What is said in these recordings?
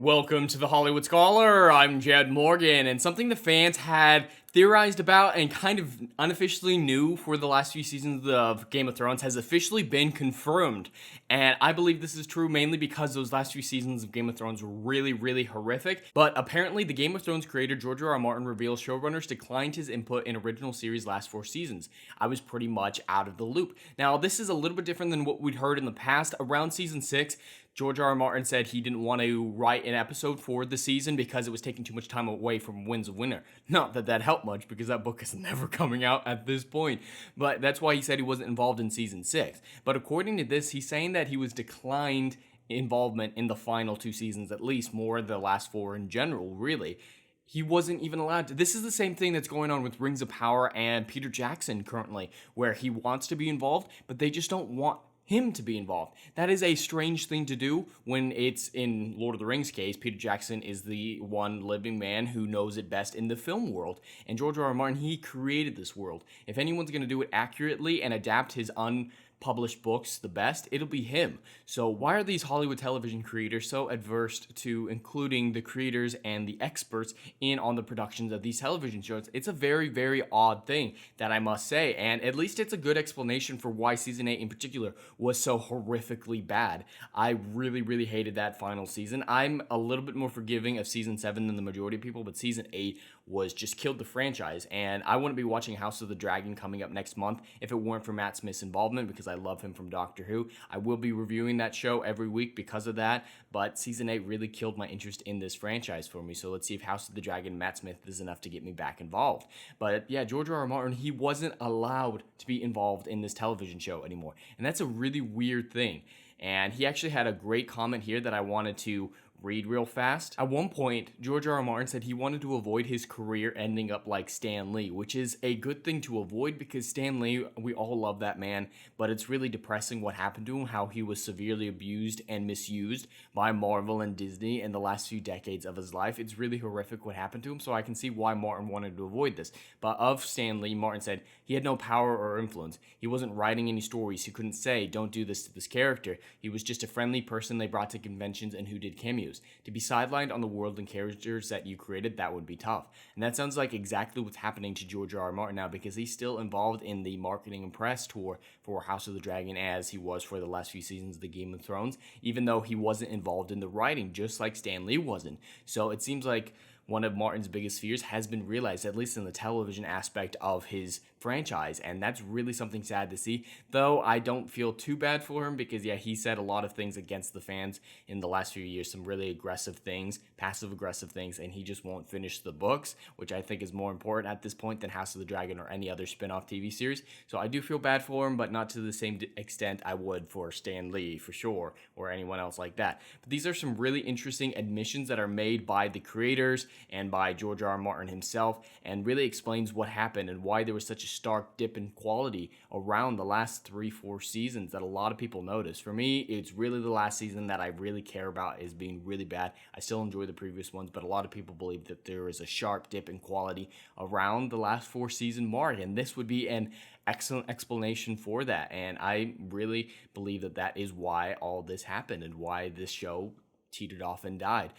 Welcome to the Hollywood Scholar. I'm Jed Morgan, and something the fans had theorized about and kind of unofficially knew for the last few seasons of Game of Thrones has officially been confirmed. And I believe this is true mainly because those last few seasons of Game of Thrones were really horrific. But apparently, the Game of Thrones creator George R. R. Martin reveals showrunners declined his input in original series' last 4 seasons. I was pretty much out of the loop. Now, this is a little bit different than what we'd heard in the past. Around season 6, George R. R. Martin said he didn't want to write an episode for the season because it was taking too much time away from Winds of Winter. Not that that helped much because that book is never coming out at this point, but that's why he said he wasn't involved in season 6. But according to this, he's saying that he was declined involvement in the final 2 seasons, at least more the last 4 in general, really. He wasn't even allowed to. This is the same thing that's going on with Rings of Power and Peter Jackson currently, where he wants to be involved, but they just don't want him to be involved. That is a strange thing to do when it's, in Lord of the Rings case, Peter Jackson is the one living man who knows it best in the film world. And George R. R. Martin, he created this world. If anyone's going to do it accurately and adapt his unpublished books the best, it'll be him. So why are these Hollywood television creators so adverse to including the creators and the experts in on the productions of these television shows? It's a very odd thing that I must say, and at least it's a good explanation for why season 8 in particular was so horrifically bad. I really hated that final season. I'm a little bit more forgiving of season 7 than the majority of people, but season 8 was just killed the franchise, and I wouldn't be watching House of the Dragon coming up next month if it weren't for Matt Smith's involvement, because I love him from Doctor Who. I will be reviewing that show every week because of that, but season 8 really killed my interest in this franchise for me, so let's see if House of the Dragon Matt Smith is enough to get me back involved. But yeah, George R. R. Martin, he wasn't allowed to be involved in this television show anymore, and that's a really weird thing. And he actually had a great comment here that I wanted to read real fast. At one point, George R. R. Martin said he wanted to avoid his career ending up like Stan Lee, which is a good thing to avoid because Stan Lee, we all love that man, but it's really depressing what happened to him, how he was severely abused and misused by Marvel and Disney in the last few decades of his life. It's really horrific what happened to him, so I can see why Martin wanted to avoid this. But of Stan Lee, Martin said he had no power or influence. He wasn't writing any stories. He couldn't say, don't do this to this character. He was just a friendly person they brought to conventions and who did cameos. To be sidelined on the world and characters that you created, that would be tough. And that sounds like exactly what's happening to George R. R. Martin now, because he's still involved in the marketing and press tour for House of the Dragon as he was for the last few seasons of the Game of Thrones, even though he wasn't involved in the writing, just like Stan Lee wasn't. So it seems like one of Martin's biggest fears has been realized, at least in the television aspect of his franchise, and that's really something sad to see, though I don't feel too bad for him because, yeah, he said a lot of things against the fans in the last few years, some really aggressive things, passive-aggressive things, and he just won't finish the books, which I think is more important at this point than House of the Dragon or any other spin-off TV series, so I do feel bad for him, but not to the same extent I would for Stan Lee, for sure, or anyone else like that. But these are some really interesting admissions that are made by the creators and by George R. R. Martin himself, and really explains what happened and why there was such a stark dip in quality around the last 3-4 seasons that a lot of people noticed. For me, it's really the last season that I really care about as being really bad. I still enjoy the previous ones, but a lot of people believe that there is a sharp dip in quality around the last 4 season mark, and this would be an excellent explanation for that, and I really believe that that is why all this happened and why this show teetered off and died.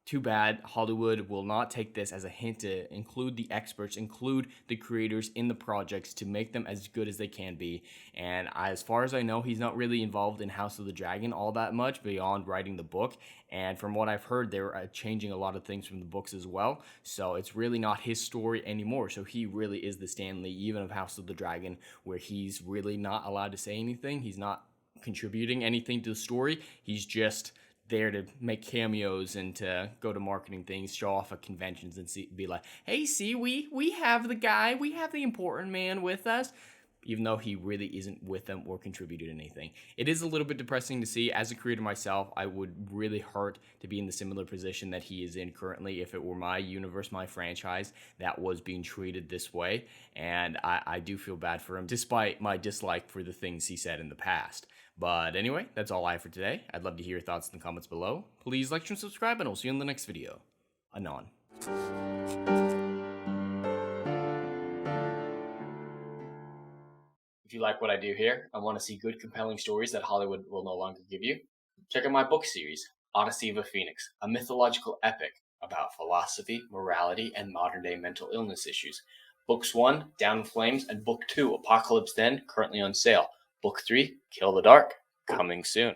Too bad Hollywood will not take this as a hint to include the experts, include the creators in the projects to make them as good as they can be. And as far as I know, he's not really involved in House of the Dragon all that much beyond writing the book. And from what I've heard, they're changing a lot of things from the books as well. So it's really not his story anymore. So he really is the Stan Lee, even of House of the Dragon, where he's really not allowed to say anything. He's not contributing anything to the story. He's just there to make cameos and to go to marketing things, show off at conventions, and be like, hey, see, we have the guy, we have the important man with us, even though he really isn't with them or contributed anything. It is a little bit depressing to see. As a creator myself, I would really hurt to be in the similar position that he is in currently if it were my universe, my franchise, that was being treated this way, and I do feel bad for him, despite my dislike for the things he said in the past. But anyway, that's all I have for today. I'd love to hear your thoughts in the comments below. Please like and subscribe, and I'll see you in the next video. Anon. If you like what I do here and want to see good, compelling stories that Hollywood will no longer give you, check out my book series, Odyssey of a Phoenix, a mythological epic about philosophy, morality, and modern-day mental illness issues. Books 1, Down in Flames, and Book 2, Apocalypse Then, currently on sale. Book 3, Kill the Dark, coming soon.